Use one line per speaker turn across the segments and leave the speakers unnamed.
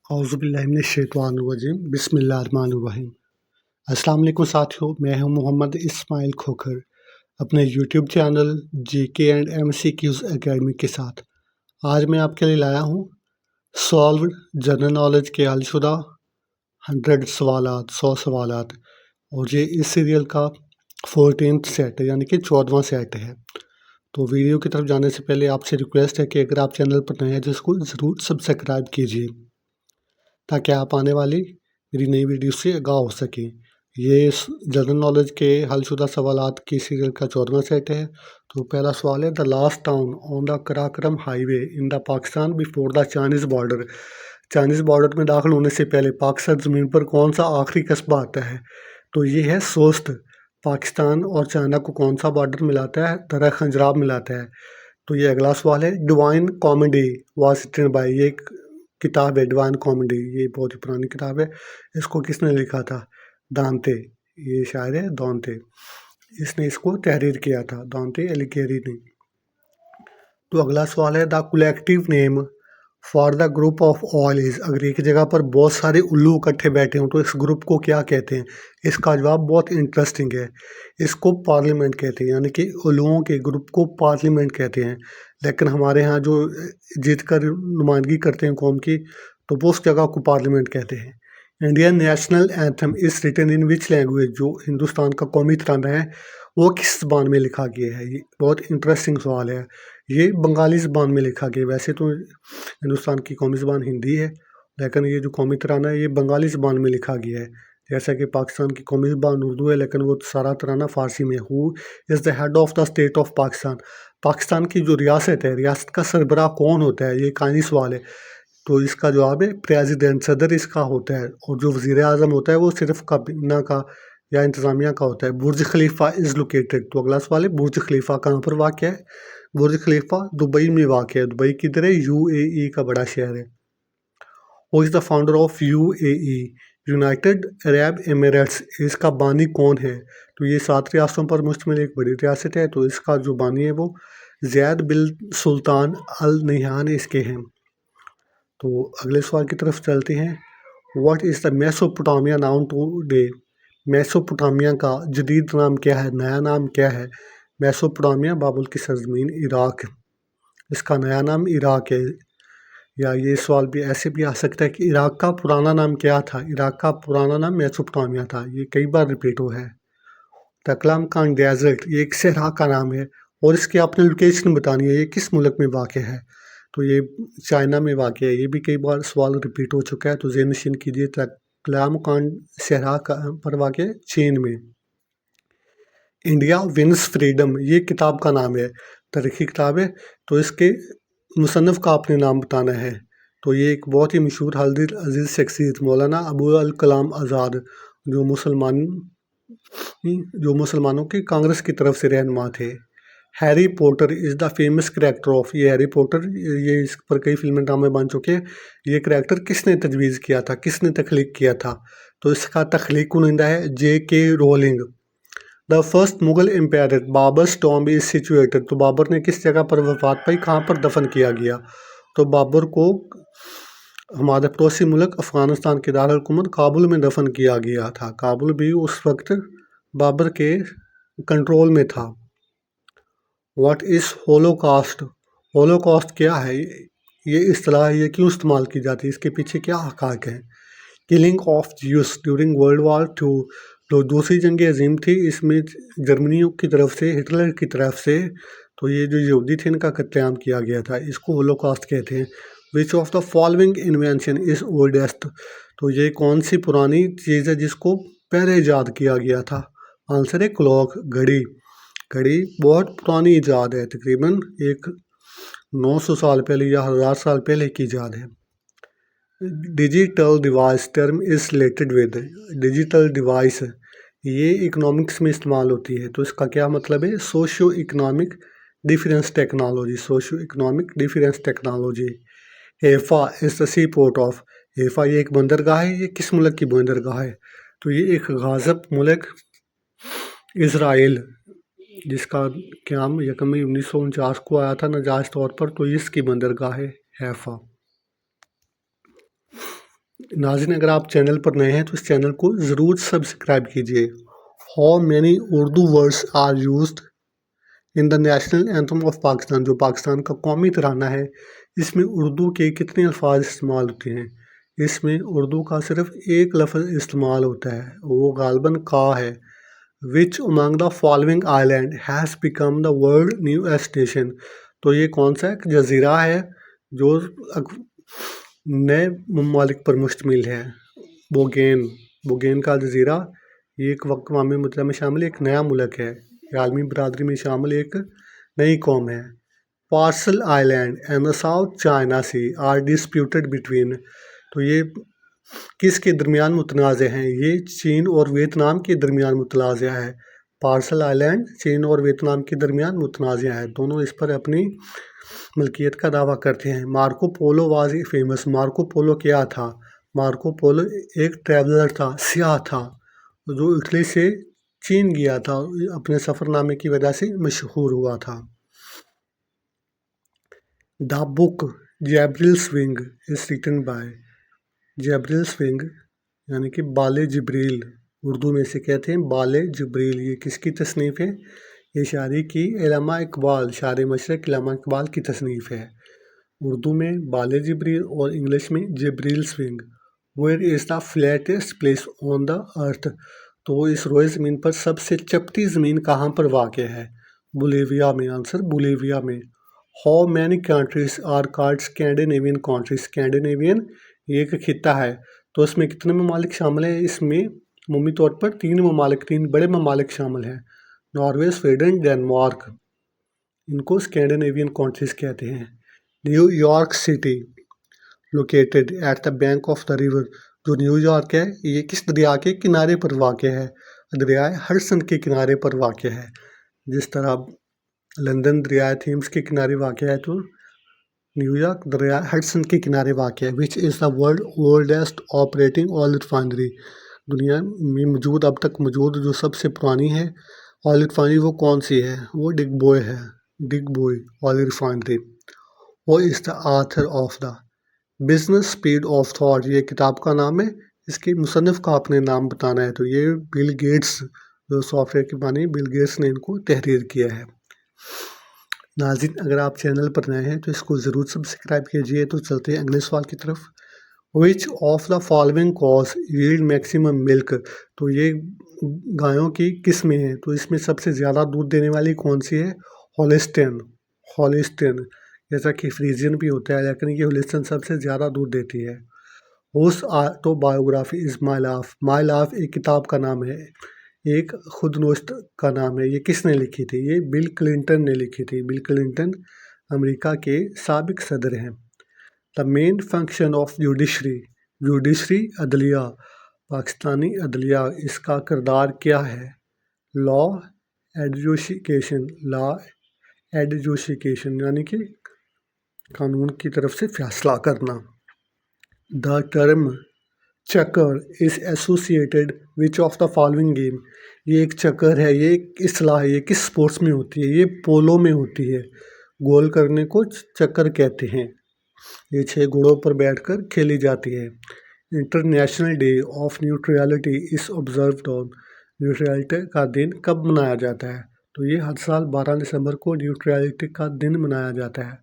औज़ुबिल्लाहिमिनश्शैतानिर्रजीम बिस्मिल्लाहिर्रहमानिर्रहीम। अस्सलाम वालेकुम साथियों, मैं हूं मोहम्मद इस्माइल खोखर अपने YouTube channel GK and MCQs academy के साथ। आज मैं आपके लिए लाया हूं सॉल्व्ड जनरल नॉलेज के हलशुदा 100 सवालात 100 सवालात, और ये इस सीरियल का 14th सेट है, यानी कि 14वां सेट है। तो वीडियो की तरफ जाने से पहले आपसे रिक्वेस्ट है कि अगर आप चैनल पर नए हैं तो इसको ज़रूर सब्सक्राइब कीजिए ताकि आप आने वाली मेरी नई वीडियो से आगाह हो सकें। ये जनरल नॉलेज के हलशुदा सवालात की सीरियल का 14वां सेट है। तो पहला सवाल है, the last town on the Karakoram highway in the Pakistan before the Chinese border. Chinese border में दाखिल होने से पहले पाकिस्तान ज़मीन पर कौन सा आखिरी कस्बा आता है? तो ये है सोस्त। पाकिस्तान और चाइना को कौन सा बॉर्डर मिलाता है? दर्रा खंजराब मिलाता है। तो ये अगला सवाल है, Divine Comedy was written by. ये एक किताब है डिवाइन कॉमेडी, ये बहुत ही पुरानी किताब है। इसको किसने लिखा था? दांते। ये शायर है दांते, इसने इसको तहरीर किया था, दांते एलिगेरी ने। तो अगला सवाल है, the collective name for the group of all is. अगर एक जगह पर बहुत सारे उल्लू इकट्ठे बैठे हों तो इस ग्रुप को क्या कहते हैं? इसका जवाब बहुत इंटरेस्टिंग है, इसको पार्लियामेंट कहते हैं, यानी कि उल्लुओं के ग्रुप को पार्लियामेंट कहते हैं। लेकिन हमारे यहाँ जो जीत कर नुमाइंदगी करते हैं कौम की, तो वो उस जगह को पार्लियामेंट कहते हैं। Indian national anthem is written in which language. जो हिंदुस्तान का कौमी तराना है वो किस ज़बान में लिखा गया है? ये बहुत इंटरेस्टिंग सवाल है। ये बंगाली ज़बान में लिखा गया। वैसे तो हिंदुस्तान की कौमी ज़बान हिंदी है, लेकिन ये जो कौमी तराना है ये बंगाली ज़बान में लिखा गया है। जैसा कि पाकिस्तान की कौमी ज़बान उर्दू है, लेकिन वो सारा तराना फ़ारसी में। Who is the head of the state of Pakistan. Pakistan की जो रियासत है, रियासत का सरबराह कौन होता है? ये एक आइनी सवाल है। तो इसका जवाब है प्रेसिडेंट, सदर इसका होता है। और जो वज़ीर आज़म होता है वो सिर्फ काबीना का या इंतज़ामिया का होता है। बुर्ज खलीफा इज़ लोकेटेड। तो अगला सवाल है, बुर्ज खलीफा कहाँ पर वाक़ है? बुर्ज खलीफा दुबई में वाक़ है। दुबई किधर है? यूएई का बड़ा शहर है। वो is the founder of UAE, United Arab Emirates. इसका बानी कौन है? तो ये 7 रियासतों पर मुश्तमिल एक बड़ी रियासत है। तो इसका जो बानी है वो ज़ैद बिन सुल्तान अल नह्यान इसके हैं। तो अगले सवाल की तरफ चलते हैं। What is the Mesopotamia noun today. Mesopotamia का जदीद नाम क्या है? नया नाम क्या है? मेसोपोटामिया बाबुल की सरजमीन इराक, इसका नया नाम इराक है। या ये सवाल भी ऐसे भी आ सकता है कि इराक का पुराना नाम क्या था? इराक का पुराना नाम मेसोपोटामिया था। ये कई बार रिपीट हुआ है। तकलाम खान डेजर्ट, ये एक सहरा का नाम है, और इसकी आपने लोकेशन बतानी है, ये किस मुल्क में वाक़ है? तो ये चाइना में वाक़ है। ये भी कई बार सवाल रिपीट हो चुका है, तो ज़हन नशीन कीजिए। तकलाम खान सहरा का पर वाक़ है चीन में। इंडिया विंस फ्रीडम, ये किताब का नाम है, तारीख़ी किताब है। तो इसके मुसन्निफ़ का आपने नाम बताना है। तो ये एक बहुत ही मशहूर हल्दी अजीज़ शख्सियत मौलाना अबू अल कलाम आज़ाद, जो मुसलमानों के कांग्रेस की तरफ से रहनुमा थे। Harry Potter is the famous character of. ये हैरी पॉटर, ये इस पर कई फिल्में ड्रामे बन चुके हैं। ये करैक्टर किसने तजवीज़ किया था, किसने तख्लीक किया था? तो इसका तख्लीक कुनिंदा है J.K. Rowling. The first Mughal empire Babur's tomb is situated. तो बाबर ने किस जगह पर वफात पाई, कहाँ पर दफन किया गया? तो बाबर को हमारे पड़ोसी मुल्क अफ़गानिस्तान के दारुल हुकूमत काबुल में दफन किया गया था। काबुल भी उस वक्त बाबर के कंट्रोल में था। What is Holocaust. होलोकॉस्ट क्या है? ये इस्तिलाह ये क्यों इस्तेमाल की जाती है? इसके पीछे क्या हक़ाइक़ हैं? Killing of juice during world war 2। जो दूसरी जंग अजीम थी, इसमें जर्मनियों की तरफ से, हिटलर की तरफ से, तो ये जो यहूदी थे इनका कत्लेआम किया गया था, इसको होलोकॉस्ट कहते हैं। Which of the following invention is oldest. तो ये कौन सी पुरानी चीज़ है जिसको पहले ईजाद किया गया था? आंसर है क्लॉक, घड़ी। घड़ी बहुत पुरानी ईजाद है, तकरीबन एक 900 साल पहले या 1000 साल पहले की ईजाद है। Digital device term is related with. Digital device ये इकोनॉमिक्स में इस्तेमाल होती है, तो इसका क्या मतलब है? Socio economic difference technology, socio economic difference technology. Haifa is the sea port of. Haifa ये एक बंदरगाह है, ये किस मुल्क की बंदरगाह है? तो ये एक गाज़ब मुल्क इसराइल, जिसका क़याम 1 मई 1949 को आया था नाजायज़ तौर पर, तो इसकी बंदरगाह है हैफा। नाज़रीन, अगर आप चैनल पर नए हैं तो इस चैनल को ज़रूर सब्सक्राइब कीजिए। How many Urdu words are used in the national anthem of Pakistan, जो पाकिस्तान का कौमी तराना है, इसमें उर्दू के कितने अल्फाज इस्तेमाल होते हैं? इसमें उर्दू का सिर्फ एक लफ्ज़ इस्तेमाल होता है, वो गालबन का है। Which among the following island has become the world newest nation, तो ये कौन सा एक जजीरा है जो नए ममालिक पर मुश्तमिल है? बोगेन का जजीरा ये एक अक़वाम मुत्तहिदा में शामिल एक नया मुल्क है, ये आलमी बरादरी में शामिल एक नई कौम है। Paracel island and the South China Sea are disputed between, तो ये किसके दरमियान मुतनाज़ हैं? ये चीन और वियतनाम के दरमियान मुतनाज़ है। पार्सल आइलैंड चीन और वियतनाम के दरमियान मुतनाज़ है, दोनों इस पर अपनी मलकियत का दावा करते हैं। Marco Polo was a famous, Marco Polo क्या था? मार्को पोलो एक ट्रैवलर था, सियाह था, जो इटली से चीन गया था, अपने सफ़रनामे की वजह से मशहूर हुआ था। The book Gabriel's Wing is written by, Gabriel's Wing यानी कि बाले जिब्रील, उर्दू में से कहते हैं बाले जिब्रील, ये किसकी तसनीफ़ है? ये शायरी की इल्लामा इकबाल, शायर मशरक़ इल्लामा इकबाल की तसनीफ़ है। उर्दू में बाले जिब्रील और इंग्लिश में Jibril's Wing. Where is the flattest place on the earth, तो इस रोए ज़मीन पर सबसे चपटी ज़मीन कहाँ पर वाक़ है? बोलिविया में, आंसर बोलिविया में। How many countries are called Scandinavian countries, Scandinavian ये एक खिता है, तो इसमें कितने ममालिक शामिल हैं? इसमें अमूमी तौर पर तीन बड़े ममालिक शामिल हैं, नॉर्वे, स्वीडन, डेनमार्क, इनको स्कैंडिनेवियन कंट्रीज कहते हैं। New York city located at the bank of the river, जो न्यूयॉर्क है ये किस दरिया के किनारे पर वाक़ है? दरिया हडसन के किनारे पर वाक़ है। जिस तरह लंदन दरिया थेम्स के किनारे वाक़ है, तो न्यूयॉर्क दरिया हडसन के किनारे वाक़ है। Which is the world oldest operating oil refinery, दुनिया में मौजूद अब तक मौजूद जो सबसे पुरानी है ऑयल रिफाइनरी वो कौन सी है? वो डिगबोई है, Digboi oil refinery. Who is the author of the business speed of thought, ये किताब का नाम है, इसके मुसन्निफ़ का आपने नाम बताना है, तो ये बिल गेट्स, जो सॉफ्टवेयर के मानी बिल गेट्स ने इनको तहरीर किया है। नाज़रीन, अगर आप चैनल पर नए हैं तो इसको ज़रूर सब्सक्राइब कीजिए। तो चलते हैं अगले सवाल की तरफ। विच of the following cause yield maximum milk, तो ये गायों की किस्में हैं, तो इसमें सबसे ज़्यादा दूध देने वाली कौन सी है? होलिस्टीन, होलिस्टीन, जैसा कि फ्रीजियन भी होता है, लेकिन ये होलिस्टीन सबसे ज़्यादा दूध देती है। Whose autobiography is my life, my life एक किताब का नाम है, एक खुदनोश्त का नाम है, ये किसने लिखी थी? ये बिल क्लिंटन ने लिखी थी। बिल क्लिंटन अमेरिका के साबिक सदर हैं। The main function of judiciary, judiciary अदलिया, पाकिस्तानी अदलिया, इसका किरदार क्या है? लॉ एडजुडिकेशन, लॉ एडजुडिकेशन यानी कि कानून की तरफ से फैसला करना। द टर्म चक्कर is associated which of the following game, ये एक चक्कर है, ये एक इस्लाह है, ये किस स्पोर्ट्स में होती है? ये पोलो में होती है। गोल करने को चक्कर कहते हैं। ये 6 घोड़ों पर बैठकर खेली जाती है। International day of neutrality is observed on, neutrality का दिन कब मनाया जाता है? तो ये हर साल 12 दिसंबर को न्यूट्रलिटी का दिन मनाया जाता है।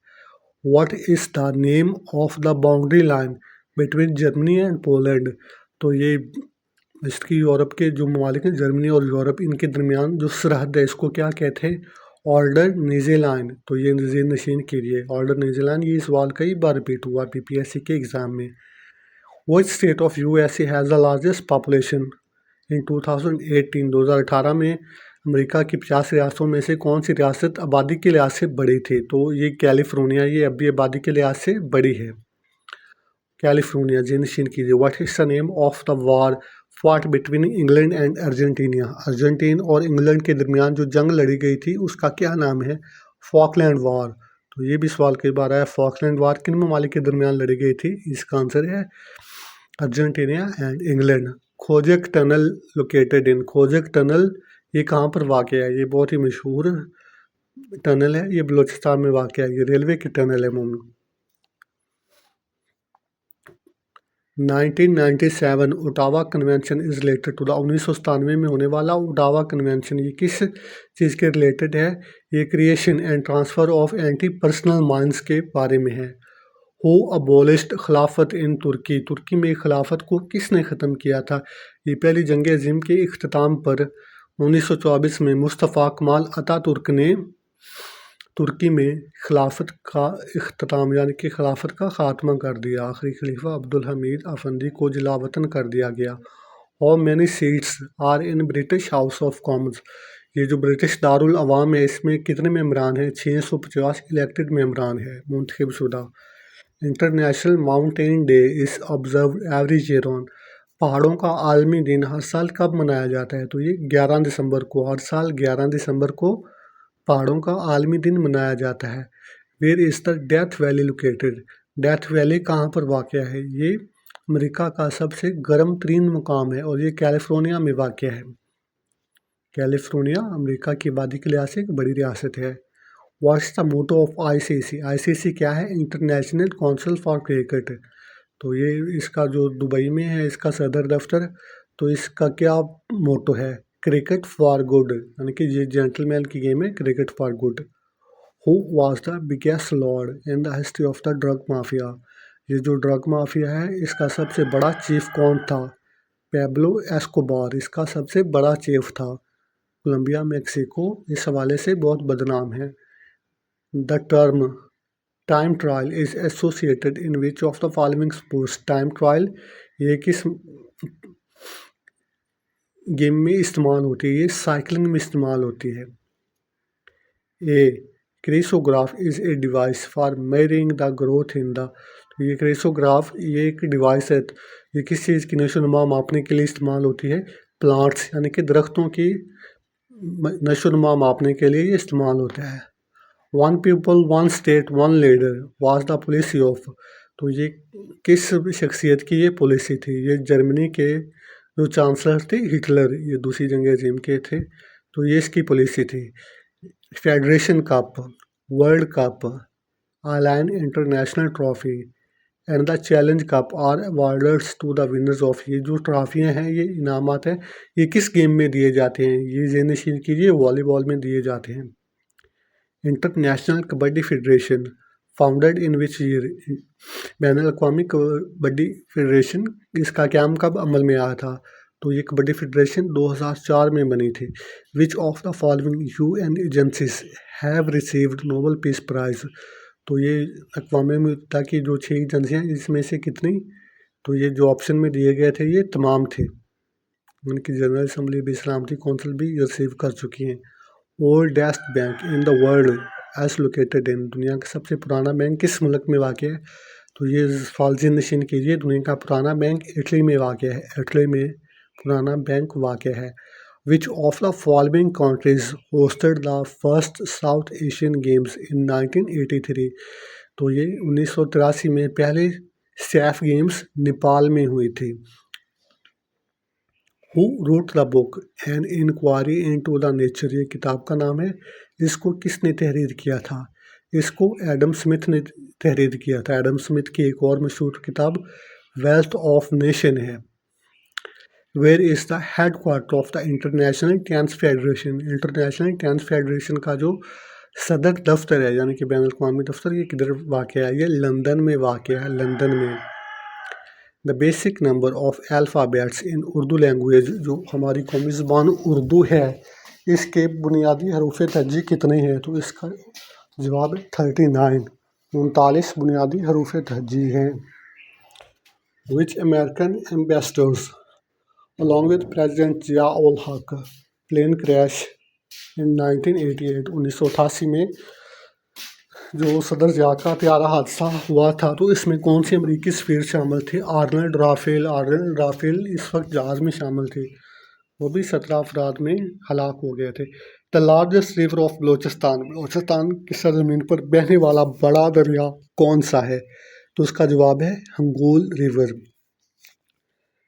What is the name of the boundary line between Germany and Poland, तो ये इसकी यूरोप के जो ममालिक हैं, जर्मनी और यूरोप, इनके दरमियान जो सरहद है इसको क्या कहते हैं? ऑर्डर नीज़ेलाइन, तो ये ज़ेर नशीन कीजिए ऑर्डर नीज़ेलाइन। ये सवाल कई बार रिपीट हुआ PPSC के एग्ज़ाम में। Which state of USA has the largest population in 2018 में अमेरिका की 50 रियासतों में से कौन सी रियासत आबादी के लिहाज से बड़ी थी? तो ये कैलिफोर्निया, ये अब भी आबादी के लिहाज से बड़ी है। कैलिफोर्निया, ज़ेर नशीन कीजिए। What is the name of the war fought between England and Argentina, Argentine और इंग्लैंड के दरमियान जो जंग लड़ी गई थी उसका क्या नाम है? फॉकलैंड वार, तो ये भी सवाल कई बार आया। फॉकलैंड वार किन ममालिक के दरमियान लड़ी गई थी? इसका आंसर है अर्जेंटीना एंड इंग्लैंड। खोजक टनल लोकेटेड इन, खोजक टनल ये कहाँ पर वाक़ है? ये बहुत ही मशहूर टनल है, ये बलूचिस्तान में वाक़ है, ये रेलवे की टनल है। 1997 Ottawa convention is related to the 1997 में होने वाला ओटावा कन्वेंशन, ये किस चीज़ के रिलेटेड है? ये creation and transfer of anti personal mines के बारे में है। हु अबोलिश्ड खिलाफत इन तुर्की, तुर्की में खिलाफत को किसने ख़त्म किया था? ये पहली जंग अज़ीम के इख्तिताम पर 1924 में मुस्तफ़ा कमाल अतातुर्क ने तुर्की में खिलाफत का इख्तिताम यानी कि खिलाफत का ख़ात्मा कर दिया। आखिरी खलीफा अब्दुल हमीद अफंदी को जलावतन कर दिया गया। How many seats are in British House of Commons, ये जो ब्रिटिश दारुल अवाम है इसमें कितने मेम्बरान हैं? 650 इलेक्टेड मेम्बरान है मुंतखब शुदा। International mountain day is observe every year on, पहाड़ों का आलमी दिन हर साल कब मनाया जाता है? तो ये 11 दिसंबर को, हर साल 11 दिसंबर को पहाड़ों का आलमी दिन मनाया जाता है। Where is the Death Valley located, Death Valley कहाँ पर वाक़या है? ये अमेरिका का सबसे गर्म तरीन मुकाम है और ये कैलिफोर्निया में वाक़या है। कैलिफोर्निया अमेरिका की आबादी के लिहाज से एक बड़ी रियासत है। What's the motto of ICC, ICC क्या है? International Council for Cricket. तो ये इसका जो दुबई में है इसका सदर दफ्तर, तो इसका क्या मोटो है? क्रिकेट फॉर गुड, यानी कि ये जेंटलमैन की गेम है cricket for good. Who was the biggest Lord in the history of the drug mafia, ये जो ड्रग माफिया है इसका सबसे बड़ा चीफ कौन था? पेब्लो एस्कोबार इसका सबसे बड़ा चीफ था। कोलंबिया मैक्सिको इस हवाले से बहुत बदनाम है। The term time trial is associated in which of the following sports, time trial ये किस गेम में इस्तेमाल होती है? ये साइकिलिंग में इस्तेमाल होती है। A crescograph is a device for measuring the growth in the, तो ये क्रेसोग्राफ ये एक डिवाइस है, ये किस चीज़ की नशोनुमा मापने के लिए इस्तेमाल होती है? प्लांट्स यानी कि दरख्तों की नशोनुमा मापने के लिए ये इस्तेमाल होता है। One people one state one leader was the policy of, तो ये किस शख्सियत की ये पॉलिसी थी? ये जर्मनी के जो चांसलर थे हिटलर, ये दूसरी जंग अज़ीम के थे, तो ये इसकी पॉलिसी थी। Federation Cup, World Cup, Ireland International Trophy and the Challenge Cup are awards to the winners of, ये जो ट्रॉफियाँ हैं ये इनामात हैं, ये किस गेम में दिए जाते हैं? ये ज़हन नशीन कीजिए, वॉलीबॉल में दिए जाते हैं। International kabaddi federation founded in which year, बैनुल-अक़वामी कबड्डी फेडरेशन इसका क़याम कब अमल में आया था? तो ये कबड्डी फेडरेशन 2004 में बनी थी। विच of the following UN agencies have received Nobel peace prize, तो ये अक़वाम मुत्तहिदा की जो 6 एजेंसियाँ इसमें से कितनी? तो ये जो ऑप्शन में दिए गए थे ये तमाम थे, उनकी जनरल असम्बली भी, सलामती कौंसिल भी रिसीव कर चुकी हैं। Oldest bank in the world is located in, दुनिया का सबसे पुराना बैंक किस मुल्क में वाक़ है? तो ये फालजी नशीन कीजिए, दुनिया का पुराना बैंक इटली में वाक़ है, इटली में पुराना बैंक वाक़ है। Which of the following countries hosted the first South Asian Games in 1983, तो ये 1983 में पहले सैफ गेम्स नेपाल में हुई थी। Who wrote the book an inquiry into the nature, ये किताब का नाम है, इसको किसने तहरीर किया था? इसको एडम स्मिथ ने तहरीर किया था। एडम स्मिथ की एक और मशहूर किताब वेल्थ ऑफ नेशन है। Where is the headquarter of the International Tennis Federation, International Tennis Federation का जो सदर दफ्तर है यानी कि बैनुल-अक़वामी दफ्तर, ये किधर वाक़ है? ये लंदन में वाक़ है, लंदन में। The basic number of alphabets in Urdu language, जो हमारी कौमी ज़ुबान उर्दू है इसके बुनियादी हरूफ़ तहज्जी कितने हैं? तो इसका जवाब है 39, 39 बुनियादी हरूफ़ तहज्जी हैं। Which American ambassadors along with President Zia-ul-Haq plane crash in 1988, 1988 में जो सदर ज़िया का प्यारा हादसा हुआ था, तो इसमें कौन सी अमरीकी सफ़ीर शामिल थे? आर्नल्ड राफेल, आर्नल्ड राफेल इस वक्त जहाज़ में शामिल थे, वो भी 17 अफराद में हलाक हो गए थे। The largest river of Balochistan, Balochistan की सरजमीन पर बहने वाला बड़ा दरिया कौन सा है? तो उसका जवाब है Hangul river.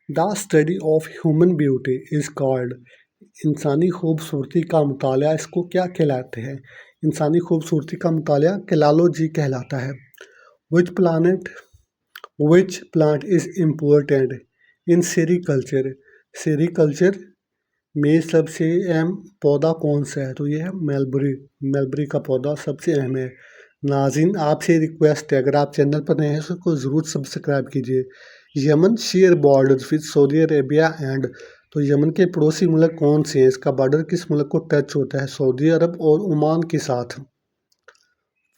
The study of human beauty is called, इंसानी खूबसूरती का मुताला इसको क्या कहलाते हैं? इंसानी खूबसूरती का मुताला कैलालोजी कहलाता है। Which planet which plant is important in sericulture? Sericulture में सबसे अहम पौधा कौन सा है? तो ये है मलबरी। मलबरी का पौधा सबसे अहम है। नाज़रीन, आपसे रिक्वेस्ट है, अगर आप चैनल पर नए हैं तो उसको ज़रूर सब्सक्राइब कीजिए। Yemen share border with Saudi Arabia and, तो यमन के पड़ोसी मुल्क कौन से हैं? इसका बॉर्डर किस मुल्क को टच होता है? सऊदी अरब और ओमान के साथ।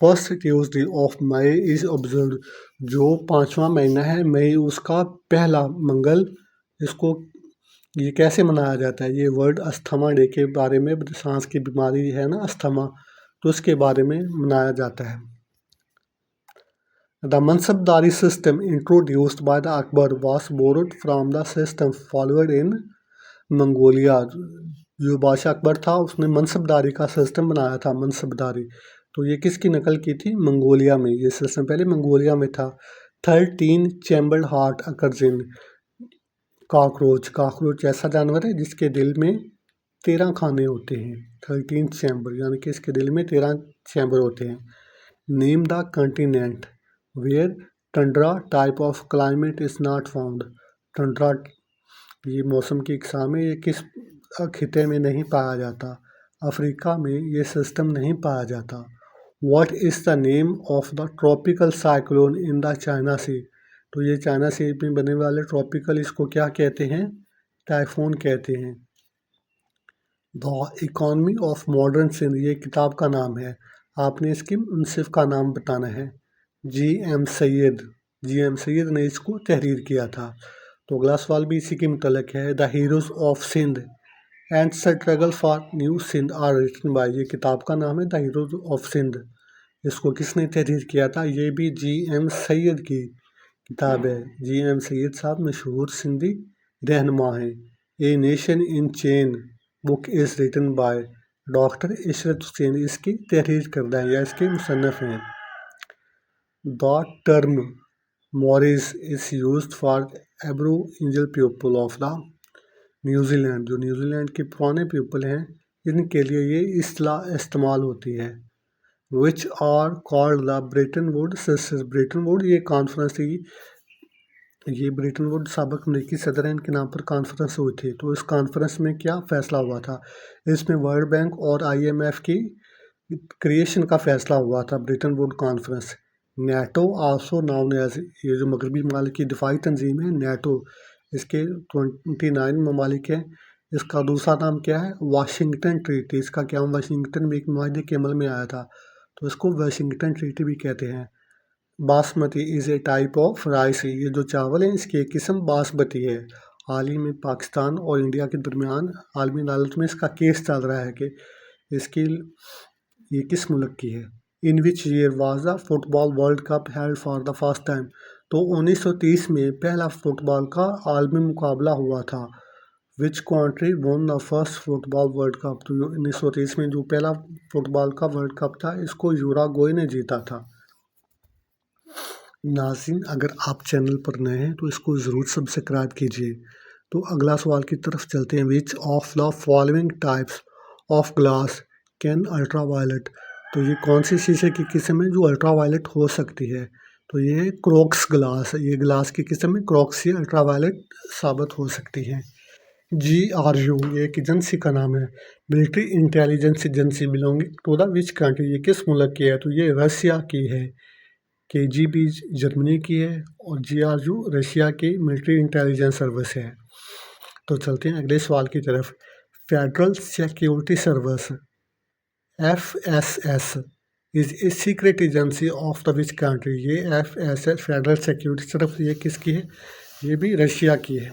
First Tuesday of May is observe, जो 5वां महीना है मई उसका पहला मंगल, इसको ये कैसे मनाया जाता है? ये वर्ल्ड अस्थमा डे के बारे में, सांस की बीमारी है ना अस्थमा, तो उसके बारे में मनाया जाता है। The Mansabdari system introduced by the Akbar was borrowed from the system followed in Mongolia. जो बादशाह अकबर था उसने मनसबदारी का सिस्टम बनाया था, मनसबदारी, तो ये किसकी नकल की थी? मंगोलिया में। ये सिस्टम पहले मंगोलिया में था। 13 chambered heart occurs in, cockroach, cockroach ऐसा जानवर है जिसके दिल में 13 खाने होते हैं। 13 चैम्बर यानी कि इसके दिल में 13 चैम्बर होते हैं। Name the continent where tundra type of climate is not found. Tundra ये मौसम की इकसाम है, ये किस खिते में नहीं पाया जाता? अफ्रीका में ये सिस्टम नहीं पाया जाता। What is the name of the tropical cyclone in the China Sea? तो ये चाइना सी में बनने वाले ट्रॉपिकल, इसको क्या कहते हैं? टाइफून कहते हैं। The economy of modern Sindh, ये किताब का नाम है, आपने इसके मुंसिफ का नाम बताना है। जी.एम. सैयद, जी.एम. सैयद ने इसको तहरीर किया था। तो अगला सवाल भी इसी के मुतल्लिक़ है। The heroes of Sindh and struggle for new Sindh are written by, ये किताब का नाम है द हीरोज़ ऑफ सिंध, इसको किसने तहरीर किया था? ये भी जी.एम. सैयद की किताब है। जी.एम. सैयद साहब मशहूर सिंधी रहनुमा हैं। A nation in chain book is written by doctor Ishrat Husain, इसकी तहरीर करदा है या इसके मुसन्नफ़ हैं। The term Maoris is used for aboriginal people of the New Zealand, जो न्यूजीलैंड के पुराने पीपल हैं इनके लिए ये इस्तेलाह इस्तेमाल होती है। Which are called the Bretton Wood sisters, Bretton Wood ये कॉन्फ्रेंस थी, ये ब्रेटन वुड साबिक़ अमरीकी सदर हैं, इनके नाम पर कॉन्फ्रेंस हुई थी। तो इस कॉन्फ्रेंस में क्या फ़ैसला हुआ था? इसमें वर्ल्ड बैंक और IMF की क्रिएशन का फ़ैसला हुआ था, Bretton Wood conference. NATO also known as, ये जो मगरबी ममालिक की दिफाई तंजीम है नेटो, इसके 29 ममालिक हैं। इसका दूसरा नाम क्या है? Washington treaty. इसका क्या वाशिंगटन में एक माहदे के अमल में आया था, तो इसको वाशिंगटन ट्रीटी भी कहते हैं। Basmati is a type of rice, ये जो चावल है इसकी एक किस्म बासमती है। हाल ही में पाकिस्तान और इंडिया के दरमियान आलमी अदालत में इसका केस चल रहा है कि इसकी ये किस मुल्क की है। In which year was the football world cup held for the first time, तो 1930 में पहला फुटबॉल का आलमी मुकाबला हुआ था। Which country won the first football world cup, तो 1930 में जो पहला फुटबॉल का वर्ल्ड कप था इसको यूराग्वे ने जीता था। नाज़रीन, अगर आप चैनल पर नए हैं तो इसको ज़रूर सब्सक्राइब कीजिए। तो अगला सवाल की तरफ चलते हैं। Which of the following types of glass can ultraviolet, तो ये कौन सी शीशे की किस्म है जो अल्ट्रा वायलेट हो सकती है? तो ये है क्रॉक्स ग्लास, ये ग्लास की किस्म है क्रॉक्स, ये अल्ट्रा वायलेट साबित हो सकती है। GRU ये एक एजेंसी का नाम है, military intelligence agency belonging to the which country, ये किस मुल्क की है? तो ये रसिया की है। KGB जर्मनी की है और GRU रशिया की मिलिट्री इंटेलिजेंस सर्विस है। तो चलते हैं अगले सवाल की तरफ। Federal security service FSS is a secret agency of the which country, ये FSS फेडरल सिक्योरिटी सर्विस ये किसकी है? ये भी रशिया की है।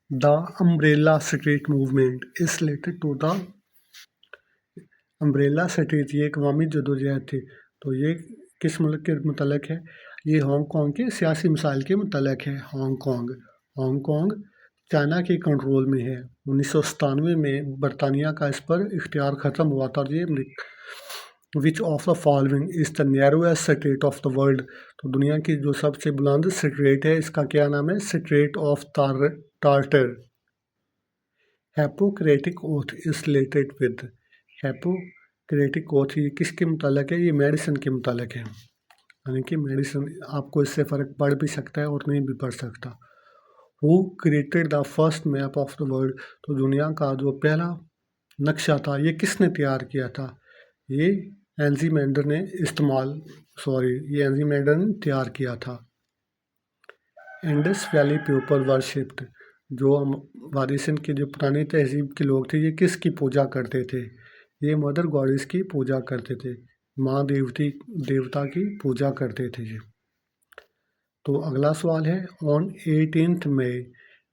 The umbrella street movement is related to the, umbrella street ये एक अवामी जदोजहद थी, तो ये किस मुल्क के मुतल्लिक़ है? ये हांगकॉन्ग के सियासी मसाइल के मुतल्लिक़ है। हांगकॉन्ग, हांगकॉन्ग चाइना के कंट्रोल में है। 1997 में बरतानिया का इस पर इख्तियार ख़त्म हुआ था। और ये विच of the following is the narrowest straight of the world, तो दुनिया की जो सबसे बुलंद स्ट्रेट है इसका क्या नाम है? Straight of tartar. Hippocratic oath is related with, Hippocratic oath ये किसके मुतालिक है? ये मेडिसिन के मुतालिक है। यानी कि मेडिसिन आपको इससे फ़र्क पड़ भी सकता है और नहीं भी पड़ सकता। Who created the first map of the world, तो दुनिया का जो पहला नक्शा था ये किसने तैयार किया था? ये एनजीमेंडर ने ये एनजीमेंडर ने तैयार किया था। इंडस वैली पीपल वर्शिप्ड, जो वारिसन के जो पुरानी तहजीब के लोग थे ये किसकी पूजा करते थे? ये मदर गॉडेस की पूजा करते थे, माँ देवता की पूजा करते थे ये। तो अगला सवाल है, ऑन 18 मई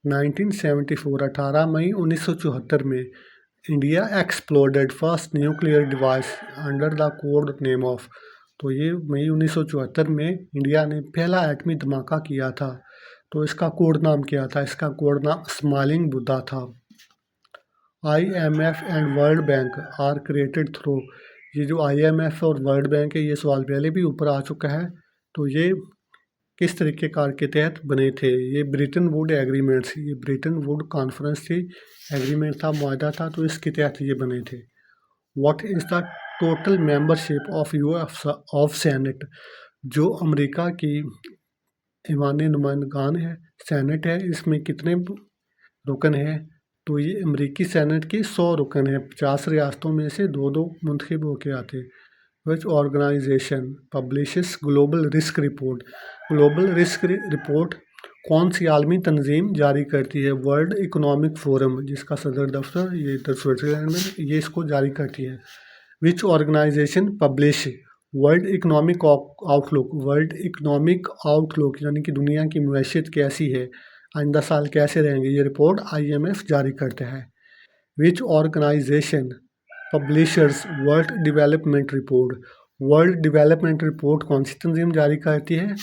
1974, 18 मई 1974 में India exploded first nuclear device under the code name of, तो ये मई 1974 में इंडिया ने पहला एटमी धमाका किया था, तो इसका कोड नाम क्या था? इसका कोड नाम स्माइलिंग बुद्धा था। IMF and world bank are created through, ये जो IMF और वर्ल्ड बैंक है ये सवाल पहले भी ऊपर आ चुका है, तो ये किस तरीके कार के तहत बने थे? ये ब्रिटेन वुड एग्रीमेंट्स, ये ब्रिटेन वुड कॉन्फ्रेंस थी, एग्रीमेंट था, मुआहदा था, तो इसके तहत ये बने थे। What is the total membership of senate, जो अमेरिका की ईवान नुमाइंदगान है, सेनेट है, इसमें कितने रुकन हैं? तो ये अमेरिकी सेनेट की 100 रुकन है, 50 रियासतों में से दो दो मुंतखब होके आते। Which organization publishes global risk report, global risk report कौन सी आलमी तंजीम जारी करती है? वर्ल्ड इकोनॉमिक फोरम, जिसका सदर दफ्तर ये इधर स्विट्ज़रलैंड में, ये इसको जारी करती है। Which organization publish world economic outlook, world economic outlook यानी कि दुनिया की मैशियत कैसी है, आइंदा साल कैसे रहेंगे, ये रिपोर्ट IMF जारी करता है। Which organization publishers world development report, world development report कौन सी तंजीम जारी करती है?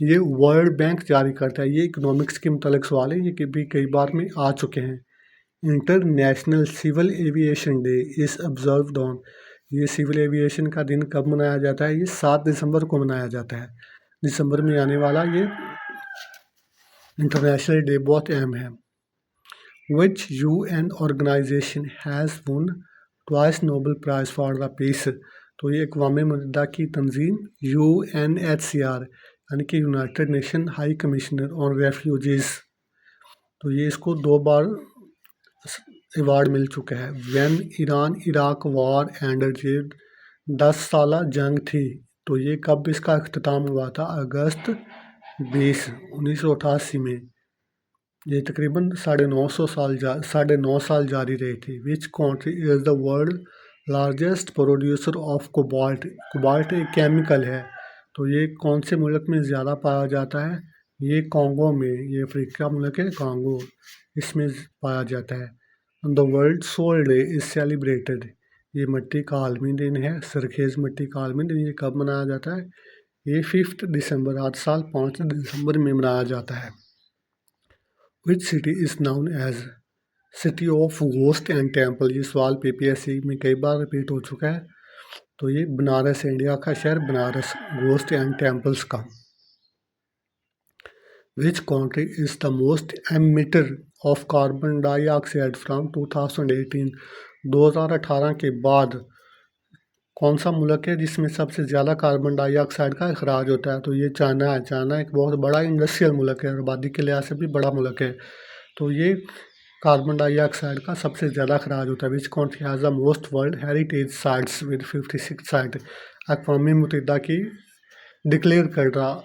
ये वर्ल्ड बैंक जारी करता है। ये इकोनॉमिक्स के मुतालिक सवाल है, ये भी कई बार में आ चुके हैं। International civil aviation day is observed on, ये सिविल एविएशन का दिन कब मनाया जाता है? ये 7 दिसंबर को मनाया जाता है। दिसंबर में आने वाला ये इंटरनेशनल डे बहुत अहम है। Which UN organisation has won twice Nobel prize for the peace, तो ये अक़वाम मुत्तहिदा की तंजीम UNHCR यानी कि united nation high commissioner on refugees, तो ये इसको 2 बार अवार्ड मिल चुका है। When Iran Iraq war ended, ये 10 साला जंग थी, तो ये कब इसका अख्ताम हुआ था? अगस्त 20 1988 में। ये तकरीबन 9.5 साल जारी रही थी। Which country is the world largest producer of cobalt, cobalt एक केमिकल है, तो ये कौन से मुल्क में ज़्यादा पाया जाता है? ये कॉन्गो में, ये अफ्रीका मुल्क है कॉन्गो, इसमें पाया जाता है। The world soil day is celebrated, ये मिट्टी का आलमी दिन है, सरखेज़ मिट्टी का आलमी दिन, ये कब मनाया जाता है? ये 5 दिसंबर, हर साल 5 दिसंबर में मनाया जाता है। Which city is known as city of ghost and temple, ये सवाल PPSC में कई बार रिपीट हो चुका है, तो ये बनारस है, इंडिया का शहर बनारस, गोस्ट एंड टेम्पल्स का। Which country is the most emitter of carbon dioxide from 2018, 2018 के बाद कौन सा मुल्क है जिसमें सबसे ज़्यादा कार्बन डाइऑक्साइड का अखराज होता है? तो ये चाइना है। चाइना एक बहुत बड़ा इंडस्ट्रियल मुल्क है और आबादी के लिहाज से भी बड़ा मुल्क है, तो ये कार्बन डाइऑक्साइड का सबसे ज़्यादा अखराज होता है। Which country has the most world heritage sites with 56 site, अक़वाम मुत्तहिदा की डिक्लेयर कर रहा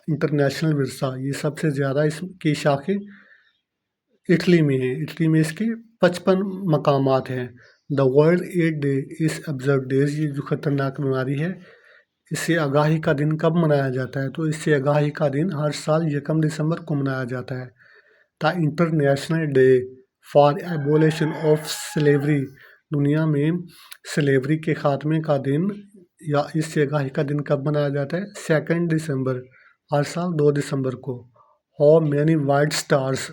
इंटरनेशनल विरसा, ये सबसे ज़्यादा इसकी शाखें इटली में है, इटली में इसके 55 मकामात हैं। द वर्ल्ड एड डे इस ऑब्जर्व डेज, ये जो ख़तरनाक बीमारी है इससे आगाही का दिन कब मनाया जाता है? तो इससे आगाही का दिन हर साल 1 दिसंबर को मनाया जाता है। The international day for abolition of slavery, दुनिया में स्लेवरी के ख़ात्मे का दिन या इससे आगाही का दिन कब मनाया जाता है? 2 दिसंबर, हर साल 2 दिसंबर को। How many white stars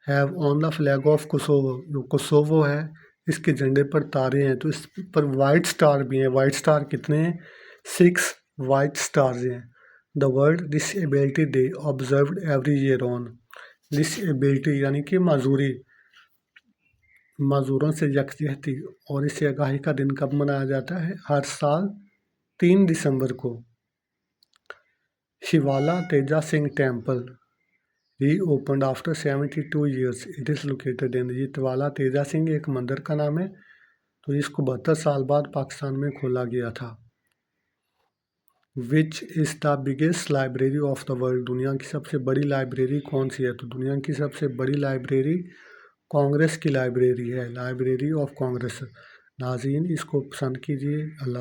have on the flag of Kosovo, जो कोसोवो है इसके झंडे पर तारे हैं, तो इस पर वाइट स्टार भी हैं। वाइट स्टार कितने हैं? 6 वाइट स्टार्स हैं। The world disability day observed every year on, disability यानी कि माजूरों से यकजहती, और इससे आगाही का दिन कब मनाया जाता है? हर साल 3 दिसंबर को। Shivala Teja Singh temple reopened after 72 years. It is located in, ये तिवाला तेजा सिंह एक मंदिर का नाम है, तो इसको 72 साल बाद पाकिस्तान में खोला गया था। Which is the biggest library of the world, दुनिया की सबसे बड़ी लाइब्रेरी कौन सी है? तो दुनिया की सबसे बड़ी लाइब्रेरी कांग्रेस की लाइब्रेरी है, लाइब्रेरी ऑफ कांग्रेस। नाज़रीन, इसको पसंद कीजिए। अल्लाह।